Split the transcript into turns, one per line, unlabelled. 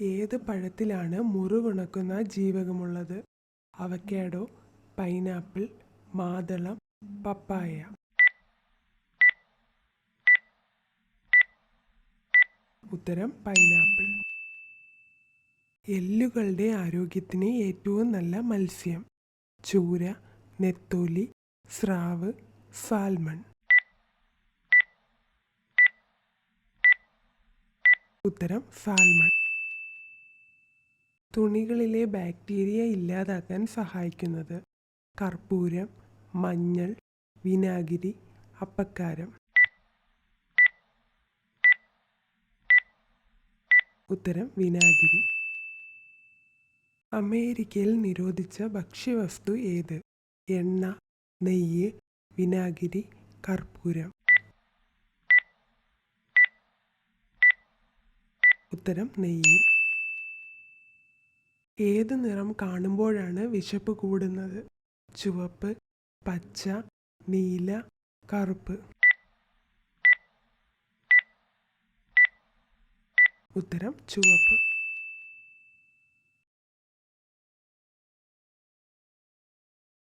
ഏത് പഴത്തിലാണ് മുറിവുണക്കുന്ന ജീവകമുള്ളത്? Avocado, pineapple, മാതളം, പപ്പായ. ഉത്തരം pineapple. എല്ലുകളുടെ ആരോഗ്യത്തിന് ഏറ്റവും നല്ല മത്സ്യം? ചൂര, നെത്തോലി, സ്രാവ്, സാൽമൺ. ഉത്തരം സാൽമൺ. തുണികളിലെ ബാക്ടീരിയ ഇല്ലാതാക്കാൻ സഹായിക്കുന്നത്? കർപ്പൂരം, മഞ്ഞൾ, വിനാഗിരി, അപ്പക്കാരം. ഉത്തരം വിനാഗിരി. അമേരിക്കയിൽ നിരോധിച്ച ഭക്ഷ്യവസ്തു ഏത്? എണ്ണ, നെയ്യ്, വിനാഗിരി, കർപ്പൂരം. ഉത്തരം നെയ്യ്. ഏത് നിറം കാണുമ്പോഴാണ് വിശപ്പ് കൂടുന്നത്? ചുവപ്പ്, പച്ച, നീല, കറുപ്പ്. ഉത്തരം ചുവപ്പ്.